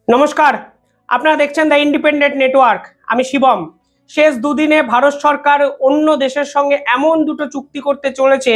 নমস্কার, আপনারা দেখছেন দ্য ইন্ডিপেন্ডেন্ট নেটওয়ার্ক। আমি শিবম। শেষ দুদিনে ভারত সরকার অন্য দেশের সঙ্গে এমন দুটো চুক্তি করতে চলেছে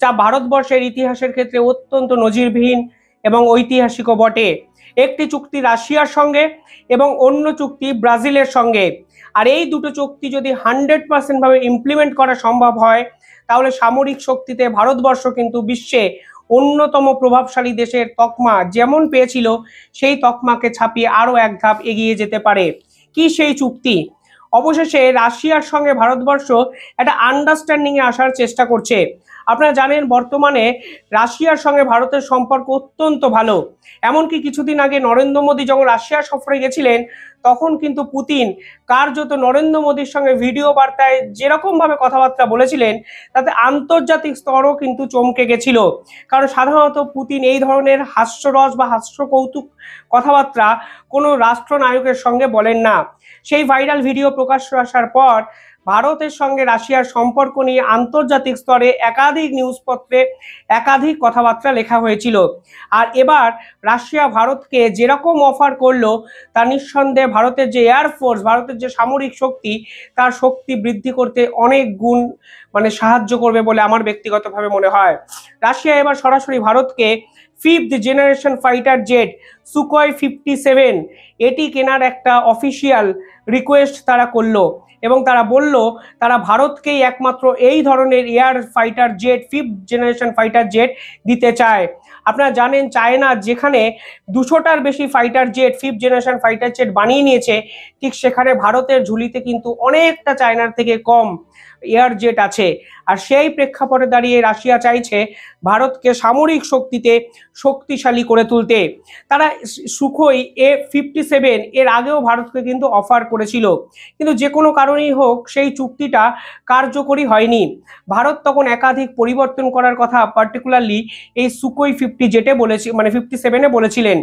যা ভারতবর্ষের ইতিহাসের ক্ষেত্রে অত্যন্ত নজিরবিহীন এবং ঐতিহাসিকও বটে। একটি চুক্তি রাশিয়ার সঙ্গে এবং অন্য চুক্তি ব্রাজিলের সঙ্গে। আর এই দুটো চুক্তি যদি 100% ভাবে ইমপ্লিমেন্ট করা সম্ভব হয়, তাহলে সামরিক শক্তিতে ভারতবর্ষ কিন্তু বিশ্বে অন্যতম প্রভাবশালী দেশের তকমা যেমন পেয়েছিল, সেই তকমাকে ছাপিয়ে আরো এক ধাপ এগিয়ে যেতে পারে। কি সেই চুক্তি? অবশেষে রাশিয়ার সঙ্গে ভারতবর্ষ একটা আন্ডারস্ট্যান্ডিং এ আসার চেষ্টা করছে। আপনারা জানেন বর্তমানে রাশিয়ার সঙ্গে ভারতের সম্পর্ক অত্যন্ত ভালো। এমনকি কিছুদিন আগে নরেন্দ্র মোদী যখন রাশিয়া সফরে গেছিলেন, তখন কিন্তু পুতিন কার্যত নরেন্দ্র মোদীর সঙ্গে ভিডিও বার্তায় যেরকম ভাবে কথাবার্তা বলেছিলেন, তাতে আন্তর্জাতিক স্তরও কিন্তু চমকে গেছিল। কারণ সাধারণত পুতিন এই ধরনের হাস্যরস বা হাস্য কৌতুক কথাবার্তা কোনো রাষ্ট্রনায়কের সঙ্গে বলেন না। সেই ভাইরাল ভিডিও প্রকাশ্য আসার পর ভারতের সঙ্গে রাশিয়ার সম্পর্ক নিয়ে আন্তর্জাতিক স্তরে একাধিক নিউজপত্রে একাধিক কথাবার্তা লেখা হয়েছিল। আর এবার রাশিয়া ভারতকে যেরকম অফার করলো, তা নিঃসন্দেহে ভারতের যে এয়ারফোর্স, ভারতের যে সামরিক শক্তি, তার শক্তি বৃদ্ধি করতে অনেক গুণ সাহায্য করবে বলে আমার ব্যক্তিগতভাবে মনে হয়। রাশিয়া এবার সরাসরি ভারতকে 5th জেনারেশন ফাইটার জেট সুকয় 57 এটি কেনার একটা অফিসিয়াল রিকোয়েস্ট তারা করলো, এবং তারা বলল তারা ভারতকেই একমাত্র এই ধরনের air fighter jet 5th generation fighter jet দিতে চায়। আপনারা জানেন চায়না যেখানে 200টার বেশি fighter jet 5th generation fighter jet বানিয়ে নিয়েছে, ঠিক সেখানে ভারতের ঝুলিতে কিন্তু অনেকটা চায়নার থেকে কম এয়ার জেট আছে। আর সেই প্রেক্ষাপটে দাঁড়িয়ে রাশিয়া চাইছে ভারতকে সামরিক শক্তিতে শক্তিশালী করে তুলতে। তারা সুখোই A57 এর আগেও ভারতকে কিন্তু অফার করেছিল, কিন্তু যে কোনো কারণেই হোক সেই চুক্তিটা কার্যকরী হয়নি। ভারত তখন একাধিক পরিবর্তন করার কথা পার্টিকুলারলি এই সুকোই 50 জেটে বলেছে, 57-এ বলেছিলেন।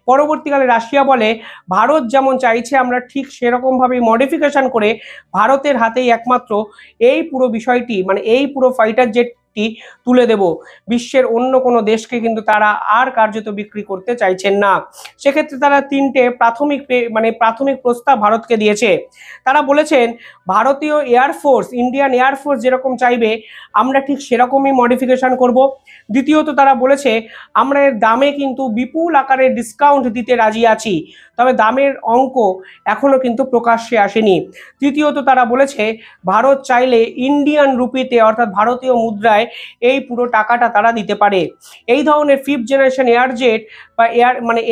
পরবর্তীকালে রাশিয়া বলে ভারত যেমন চাইছে আমরা ঠিক সেরকম ভাবেই মডিফিকেশন করে ভারতের হাতেই একমাত্র এই পুরো বিষয়টি, এই পুরো ফাইটার জেটটি তুলে দেব। বিশ্বের অন্য কোনো দেশকে কিন্তু তারা আর কার্যত বিক্রি করতে চাইছেন না। সেক্ষেত্রে তারা তিনটে প্রাথমিক প্রস্তাব ভারতকে দিয়েছে। তারা বলেছেন ভারতীয় এয়ারফোর্স, ইন্ডিয়ান এয়ারফোর্স যেরকম চাইবে আমরা ঠিক সেরকমই মডিফিকেশন করব। দ্বিতীয়ত তারা বলেছে আমরা এর দামে কিন্তু বিপুল আকারে ডিসকাউন্ট দিতে রাজি আছি, তবে দামের অঙ্ক এখনো কিন্তু প্রকাশ্যে আসেনি। তৃতীয়ত তারা বলেছে ভারত চাইলে ইন্ডিয়ান রুপিতে অর্থাৎ ভারতীয় মুদ্রায় এই পুরো টাকাটা তারা দিতে পারে। এই ধরনের 5th জেনারেশন এয়ার জেট বা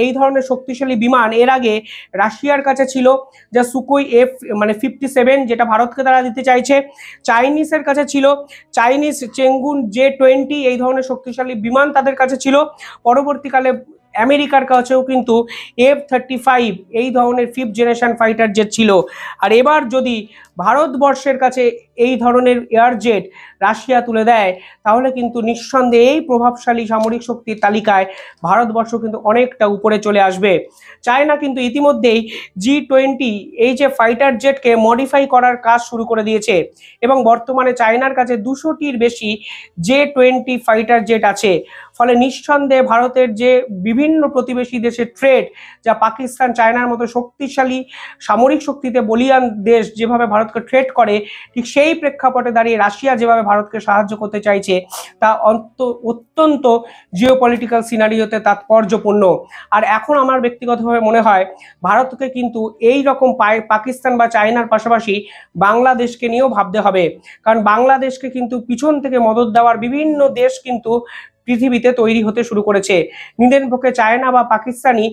এই ধরনের শক্তিশালী বিমান এর আগে রাশিয়ার কাছে ছিল, যা সুকোই F57 যেটা ভারতকে তারা দিতে চাইছে। চাইনিজের কাছে ছিল চাইনিজ চেঙ্গুন J-20, এই ধরনের শক্তিশালী বিমান তাদের কাছে ছিল। পরবর্তীকালে আমেরিকার কাছেও কিন্তু F-35 এই ধরনের 5th জেনারেশন ফাইটার জেট ছিল। আর এবার যদি ভারতবর্ষের কাছে এই ধরনের এয়ার জেট রাশিয়া তুলে দেয়, তাহলে কিন্তু নিঃসন্দেহে এই প্রভাবশালী সামরিক শক্তির তালিকায় ভারতবর্ষ কিন্তু অনেকটা উপরে চলে আসবে। চায়না কিন্তু ইতিমধ্যেই G-20 এই যে ফাইটার জেটকে মডিফাই করার কাজ শুরু করে দিয়েছে, এবং বর্তমানে চায়নার কাছে 200টির বেশি J-20 ফাইটার জেট আছে। ফলে নিঃসন্দেহে ভারতের যে বিভিন্ন প্রতিবেশী দেশের ট্রেড, যা পাকিস্তান চায়নার মতো শক্তিশালী সামরিক শক্তিতে বলীয়ান দেশ যেভাবে ভারতকে ট্রেড করে, ঠিক সেই প্রেক্ষাপটে দাঁড়িয়ে রাশিয়া যেভাবে ভারতকে সাহায্য করতে চাইছে, তা অত্যন্ত জিওপলিটিক্যাল সিনারিওতে তাৎপর্যপূর্ণ। আর এখন আমার ব্যক্তিগতভাবে মনে হয় ভারতকে কিন্তু এই রকম পাকিস্তান বা চায়নার পাশাপাশি বাংলাদেশকে নিয়েও ভাবতে হবে, কারণ বাংলাদেশকে কিন্তু পিছন থেকে মদদ দেওয়ার বিভিন্ন দেশ কিন্তু পৃথিবীতে তৈরি হতে শুরু করেছে। নিজের পক্ষে চায়না বা পাকিস্তানি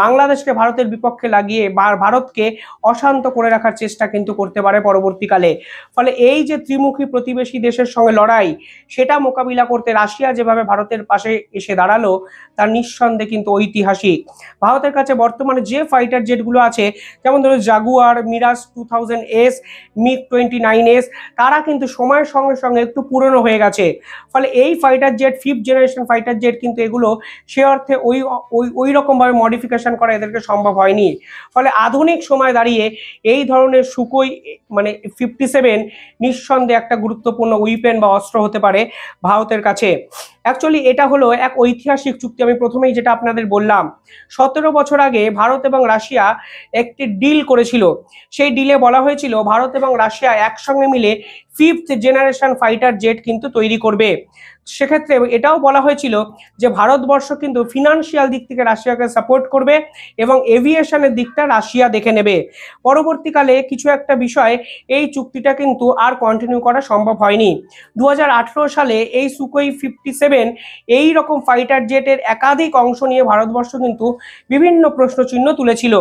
বাংলাদেশকে ভারতের বিপক্ষে লাগিয়ে ভারতকে অশান্ত করে রাখার চেষ্টা কিন্তু করতে পারে পরবর্তীকালে। ফলে এই যে ত্রিমুখী প্রতিবেশী দেশের সঙ্গে লড়াই, সেটা মোকাবিলা করতে রাশিয়া যেভাবে ভারতের পাশে এসে দাঁড়ালো, তার নিঃসন্দেহে কিন্তু ঐতিহাসিক। ভারতের কাছে বর্তমানে যে ফাইটার জেটগুলো আছে, যেমন ধরো জাগুয়ার, মিরাজ 2000S, MiG-29S, তারা কিন্তু সময়ের সঙ্গে সঙ্গে একটু পুরনো হয়ে গেছে। ফলে এই fighter jet 5th generation generation fighter jet কিন্তু এগুলো সে অর্থে ওই রকমভাবে মডিফিকেশন করা এদেরকে সম্ভব হয়নি। ফলে আধুনিক সময় দাঁড়িয়ে এই ধরনের সুকোই মানে 57 নিঃসন্দেহে একটা গুরুত্বপূর্ণ উইপেন বা অস্ত্র হতে পারে ভারতের কাছে। অ্যাকচুয়ালি এটা হলো এক ঐতিহাসিক চুক্তি। আমি প্রথমেই যেটা আপনাদের বললাম, 17 বছর আগে ভারত এবং রাশিয়া একটি ডিল করেছিল। সেই ডিলে বলা হয়েছিল ভারত এবং রাশিয়া একসঙ্গে মিলে 5th জেনারেশন ফাইটার জেট কিন্তু তৈরি করবে। সেক্ষেত্রে এটাও বলা হয়েছিল যে ভারতবর্ষ কিন্তু ফিনান্সিয়াল দিক থেকে রাশিয়াকে সাপোর্ট করবে এবং এভিয়েশনের দিকটা রাশিয়া দেখে নেবে। পরবর্তীকালে কিছু একটা বিষয় এই চুক্তিটা কিন্তু আর কন্টিনিউ করা সম্ভব হয়নি। 2018 সালে এই সুকোই 57 এই রকম ফাইটার জেটের একাধিক অংশ নিয়ে ভারতবর্ষ কিন্তু বিভিন্ন প্রশ্নচিহ্ন তুলেছিল।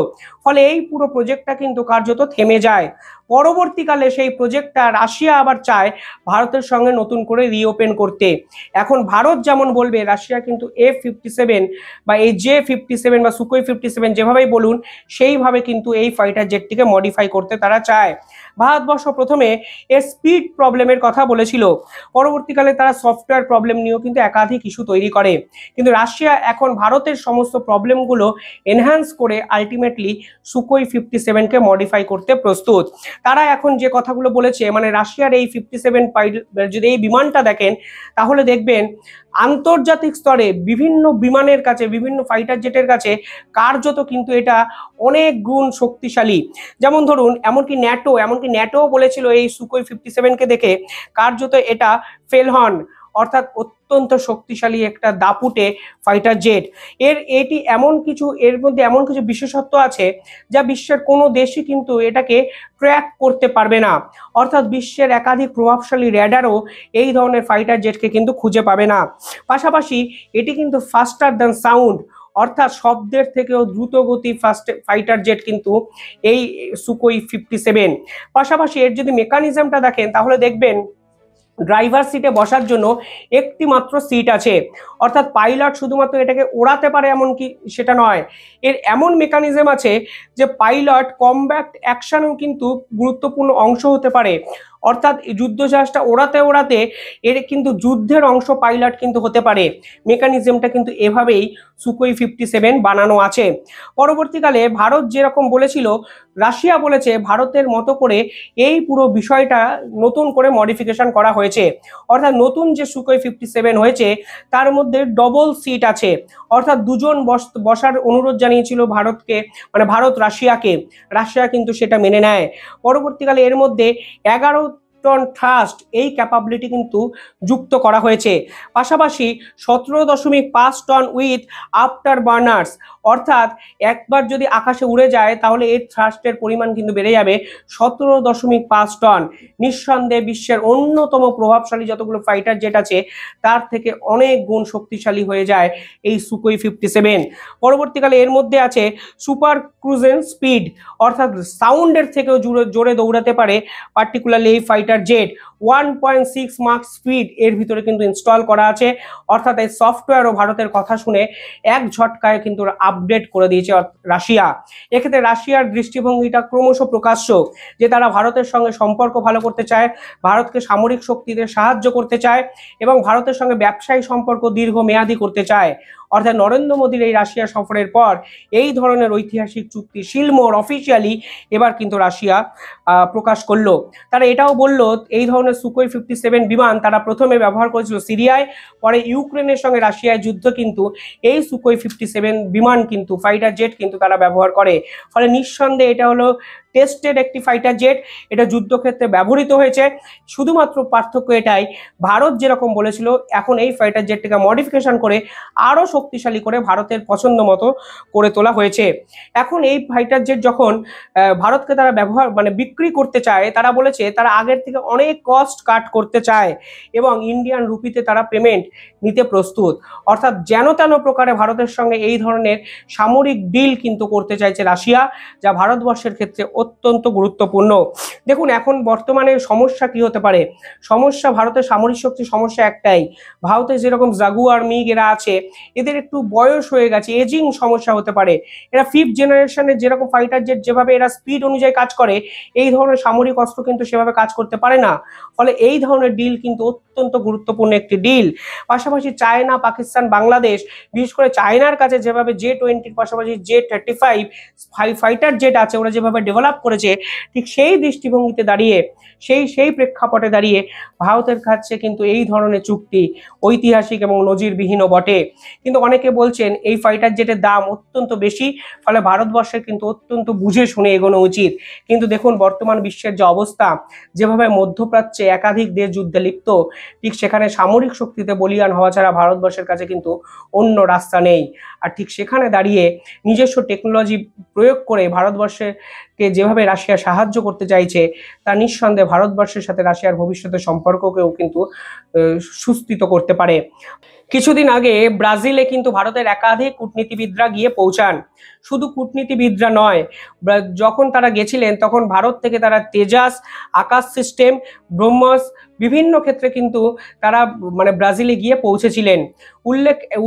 ফলে এই পুরো প্রজেক্টটা কিন্তু কার্যত থেমে যায়। পরবর্তীকালে সেই প্রজেক্টটা রাশিয়া আবার চায় ভারতের সঙ্গে নতুন করে রিওপেন করতে। এখন ভারত যেমন বলবে, রাশিয়া কিন্তু F-57 বা এই J-57 বা সুকোই 57 যেভাবেই বলুন সেইভাবে কিন্তু এই ফাইটার জেটটিকে মডিফাই করতে তারা চায়। ভারতবর্ষ প্রথমে এর স্পিড প্রবলেমের কথা বলেছিল, পরবর্তীকালে তারা সফটওয়্যার প্রবলেম নিয়েও কিন্তু একাধিক ইস্যু তৈরি করে। কিন্তু রাশিয়া এখন ভারতের সমস্ত প্রবলেমগুলো এনহ্যান্স করে আলটিমেটলি সুকোই 57কে মডিফাই করতে প্রস্তুত। তারা এখন যে কথাগুলো বলেছে, মানে রাশিয়ার এই 57 যদি এই বিমানটা দেখেন তাহলে দেখবেন আন্তর্জাতিক স্তরে বিভিন্ন বিমানের কাছে, বিভিন্ন ফাইটার জেটের কাছে কার্যত কিন্তু এটা অনেক গুণ শক্তিশালী। যেমন ধরুন এমনকি ন্যাটো বলেছিল এই সুকোই 57কে দেখে কার্যত এটা ফেলহন অর্থাৎ অত্যন্ত শক্তিশালী একটা দাপুটে ফাইটার জেট। এর মধ্যে এমন কিছু বিশেষত্ব আছে যা বিশ্বের কোনো দেশই কিন্তু এটাকে ট্র্যাক করতে পারবে না। অর্থাৎ বিশ্বের একাধিক প্রভাবশালী র্যাডারও এই ধরনের ফাইটার জেটকে কিন্তু খুঁজে পাবে না। পাশাপাশি এটি কিন্তু ফাস্টার দ্যান সাউন্ড, অর্থাৎ শব্দের থেকেও দ্রুতগতি ফাইটার জেট কিন্তু এই সুকোই 57। পাশাপাশি এর যদি মেকানিজমটা দেখেন তাহলে দেখবেন ড্রাইভার সিটে বসার জন্য একটি মাত্র সিট আছে। অর্থাৎ পাইলট শুধুমাত্র এটাকে ওড়াতে পারে এমনকি সেটা নয়, এর এমন মেকানিজম আছে যে পাইলট কমব্যাট অ্যাকশনও কিন্তু গুরুত্বপূর্ণ অংশ হতে পারে। অর্থাৎ যুদ্ধজাহাজটা ওড়াতে এর কিন্তু যুদ্ধের অংশ পাইলট কিন্তু হতে পারে। মেকানিজমটা কিন্তু এভাবেই সুকোই 57 বানানো আছে। পরবর্তীকালে ভারত যেরকম বলেছিল, রাশিয়া বলেছে ভারতের মতো করে এই পুরো বিষয়টা নতুন করে মডিফিকেশন করা হয়েছে। অর্থাৎ নতুন যে সুকোই 57 হয়েছে তার মধ্যে ডবল সিট আছে, অর্থাৎ দুজন বসার অনুরোধ জানিয়েছিল ভারতকে, মানে ভারত রাশিয়াকে। রাশিয়া কিন্তু সেটা মেনে নেয়। পরবর্তীকালে এর মধ্যে 11 টন থ্রাস্ট এই ক্যাপাবিলিটি কিন্তু যুক্ত করা হয়েছে। পাশাপাশি 17.5 টন উইথ আফটার বার্নার্স, অর্থাৎ একবার যদি আকাশে উড়ে যায় তাহলে এর থ্রাস্টের পরিমাণ কিন্তু বেড়ে যাবে 17.5 টন। নিঃসন্দেহে বিশ্বের অন্যতম প্রভাবশালী যতগুলো ফাইটার জেট আছে তার থেকে অনেক গুণ শক্তিশালী হয়ে যায় এই সুকোই 57। পরবর্তীকালে এর মধ্যে আছে সুপার ক্রুজেন স্পিড, অর্থাৎ সাউন্ডের থেকেও জোরে দৌড়াতে পারে পার্টিকুলারলি এই ফাইটার জেট। 1.6 মাক স্পিড এর ভিতরে কিন্তু ইনস্টল করা আছে। অর্থাৎ এই সফটওয়্যারও ভারতের কথা শুনে এক ঝটকায় কিন্তু আপডেট করে দিয়েছে রাশিয়া। এক্ষেত্রে রাশিয়ার দৃষ্টিভঙ্গিটা ক্রমশ প্রকাশ্য যে তারা ভারতের সঙ্গে সম্পর্ক ভালো করতে চায়, ভারতকে সামরিক শক্তিতে সাহায্য করতে চায় এবং ভারতের সঙ্গে ব্যবসায়ী সম্পর্ক দীর্ঘমেয়াদী করতে চায়। অর্থাৎ নরেন্দ্র মোদীর এই রাশিয়া সফরের পর এই ধরনের ঐতিহাসিক চুক্তি শিলমোহর অফিসিয়ালি এবার কিন্তু রাশিয়া প্রকাশ করলো। তারা এটাও বলল এই ধরনের সুকোই 57 বিমান তারা প্রথমে ব্যবহার করেছিল সিরিয়ায়, পরে ইউক্রেনের সঙ্গে রাশিয়ায় যুদ্ধ কিন্তু এই সুকোই 57 বিমান কিন্তু ফাইটার জেট কিন্তু তারা ব্যবহার করে। ফলে নিঃসন্দেহে এটা হলো টেস্টেড একটি ফাইটার জেট, এটা যুদ্ধক্ষেত্রে ব্যবহৃত হয়েছে। শুধুমাত্র পার্থক্য এটাই, ভারত যেরকম বলেছিল এখন এই ফাইটার জেটটিকে মডিফিকেশন করে আরও শক্তিশালী করে ভারতের পছন্দ মতো করে তোলা হয়েছে। এখন এই ফাইটার জেট যখন ভারতকে তারা বিক্রি করতে চায়, তারা বলেছে তারা আগের থেকে অনেক কস্ট কাট করতে চায় এবং ইন্ডিয়ান রুপিতে তারা পেমেন্ট নিতে প্রস্তুত। অর্থাৎ যেন তেন প্রকারে ভারতের সঙ্গে এই ধরনের সামরিক ডিল কিন্তু করতে চাইছে রাশিয়া, যা ভারতবর্ষের ক্ষেত্রে অত্যন্ত গুরুত্বপূর্ণ। দেখুন এখন বর্তমানে সমস্যা কি হতে পারে, সমস্যা ভারতের সামরিক শক্তির সমস্যা একটাই, ভারতে যেরকম জাগুয়ার মিগ এরা আছে এদের একটু বয়স হয়ে গেছে, এজিং সমস্যা হতে পারে। এরা 5th জেনারেশনের যেরকম ফাইটার জেট যেভাবে এরা স্পিড অনুযায়ী কাজ করে, এই ধরনের সামরিক অস্ত্র কিন্তু সেভাবে কাজ করতে পারে না। ফলে এই ধরনের ডিল কিন্তু অত্যন্ত গুরুত্বপূর্ণ একটি ডিল। পাশাপাশি চায়না, পাকিস্তান, বাংলাদেশ, বিশেষ করে চায়নার কাছে যেভাবে J-20 পাশাপাশি J-35 ফাইটার জেট আছে, ওরা যেভাবে ডেভেলপ করেছে, ঠিক সেই দৃষ্টিভঙ্গিতে দাঁড়িয়ে, সেই প্রেক্ষাপটে দাঁড়িয়ে ভারতের কাছে কিন্তু এই ধরনের চুক্তি ঐতিহাসিক এবং নজিরবিহীনও বটে। কিন্তু অনেকে বলছেন এই ফাইটার জেটের দাম অত্যন্ত বেশি, ফলে ভারতবর্ষের কিন্তু অত্যন্ত বুঝে শুনে এগোনো উচিত। কিন্তু দেখুন বর্তমান বিশ্বের যে অবস্থা, যেভাবে মধ্যপ্রাচ্যে একাধিক দেশ যুদ্ধে লিপ্ত, ঠিক সেখানে সামরিক শক্তিতে বলিয়ান হওয়া ছাড়া ভারতবর্ষের কাছে কিন্তু অন্য রাস্তা নেই। আর ঠিক সেখানে দাঁড়িয়ে নিজস্ব টেকনোলজি প্রয়োগ করে ভারতবর্ষকে যেভাবে রাশিয়া সাহায্য করতে চাইছে, তা নিঃসন্দেহে ভারতবর্ষের সাথে রাশিয়ার ভবিষ্যতের সম্পর্ককেও কিন্তু সুস্থিত করতে পারে। কিছুদিন আগে ব্রাজিলে কিন্তু ভারতের একাধিক কূটনীতিবিদরা গিয়ে পৌঁছান। শুধু কূটনীতিবিদরা নয়, যখন তারা গেছিলেন তখন ভারত থেকে তারা তেজাস, আকাশ সিস্টেম, ব্রহ্মস বিভিন্ন ক্ষেত্রে কিন্তু তারা মানে ব্রাজিলে গিয়ে পৌঁছেছিলেন।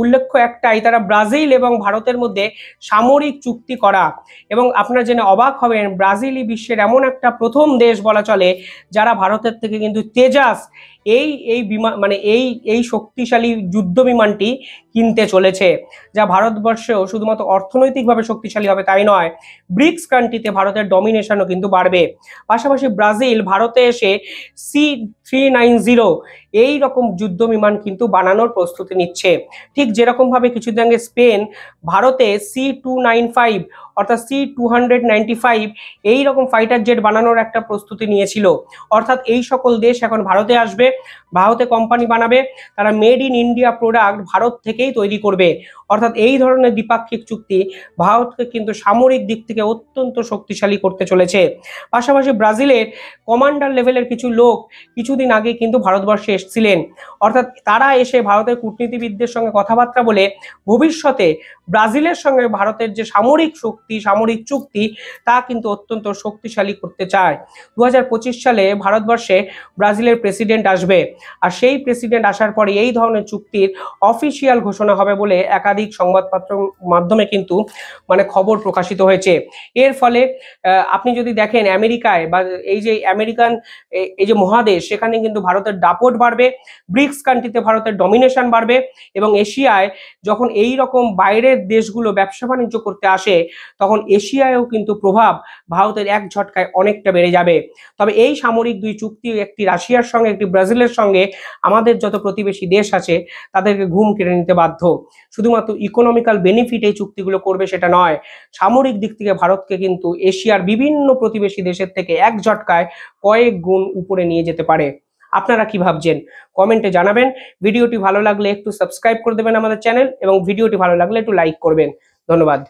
উল্লেখ্য একটাই, তারা ব্রাজিল এবং ভারতের মধ্যে সামরিক চুক্তি করা। এবং আপনারা জেনে অবাক হবেন, ব্রাজিলই বিশ্বের এমন একটা প্রথম দেশ বলা চলে যারা ভারতের থেকে কিন্তু তেজাস এই বিমান মানে এই শক্তিশালী যুদ্ধ বিমানটি কিনতে চলেছে, যা ভারতবর্ষেও শুধুমাত্র অর্থনৈতিকভাবে শক্তিশালী হবে তাই নয়, ব্রিক্স কান্ট্রিতে ভারতের ডমিনেশনও কিন্তু বাড়বে। পাশাপাশি ব্রাজিল ভারতে এসে C-390 এই রকম যুদ্ধ বিমান কিন্তু বানানোর প্রস্তুতি নিচ্ছে। ঠিক যেরকম ভাবে কিছুদিন আগে স্পেন ভারতে C-295 অর্থাৎ C-295 এই রকম ফাইটার জেট বানানোর একটা প্রস্তুতি নিয়েছিল। অর্থাৎ এই সকল দেশ এখন ভারতে আসবে, ভারতে কোম্পানি বানাবে, তারা made in India product Bharat থেকেই তৈরি করবে। অর্থাৎ এই ধরনের দ্বিপাক্ষিক চুক্তি ভারতকে কিন্তু সামরিক দিক থেকে অত্যন্ত শক্তিশালী করতে চলেছে। পাশাপাশি ব্রাজিলের কমান্ডার লেভেলের কিছু লোক কিছুদিন আগে কিন্তু ভারতবর্ষে এসেছিলেন। অর্থাৎ তারা এসে ভারতের কূটনীতিবিদদের সঙ্গে কথাবার্তা বলে ভবিষ্যতে ব্রাজিলের সঙ্গে ভারতের যে সামরিক শক্তি, সামরিক চুক্তি, তা কিন্তু অত্যন্ত শক্তিশালী করতে চায়। 2025 সালে ভারতবর্ষে ব্রাজিলের প্রেসিডেন্ট আসবে, আর সেই প্রেসিডেন্ট আসার পরে এই ধরনের চুক্তির অফিসিয়াল ঘোষণা হবে বলে একাধিক সংবাদপত্র মাধ্যমে কিন্তু মানে খবর প্রকাশিত হয়েছে। এর ফলে আপনি যদি দেখেন আমেরিকায় বা এই যে আমেরিকান এই যে মহাদেশ, সেখানে কিন্তু ভারতের দাপট বাড়বে, ব্রিক্স কান্ট্রিতে ভারতের ডমিনেশন বাড়বে, এবং এশিয়ায় যখন এই রকম বাইরের দেশগুলো ব্যবসা বাণিজ্য করতে আসে, তখন এশিয়ায়ও কিন্তু প্রভাব ভারতের এক ঝটকায় অনেকটা বেড়ে যাবে। তবে এই সামরিক দুই চুক্তি, একটি রাশিয়ার সঙ্গে একটি ব্রাজিলের সঙ্গে, আমাদের যত প্রতিবেশী দেশ আছে তাদেরকে ঘুম কেড়ে নিতে বাধ্য। শুধুমাত্র ইকোনমিক্যাল বেনিফিট এই চুক্তিগুলো করবে সেটা নয়, সামরিক দিক থেকে ভারতকে কিন্তু এশিয়ার বিভিন্ন প্রতিবেশী দেশের থেকে এক ঝটকায় কয়েক গুণ উপরে নিয়ে যেতে পারে। আপনারা কি ভাবছেন কমেন্টে জানাবেন। ভিডিওটি ভালো লাগলে একটু সাবস্ক্রাইব করে দেবেন আমাদের চ্যানেল, এবং ভিডিওটি ভালো লাগলে একটু লাইক করবেন। ধন্যবাদ।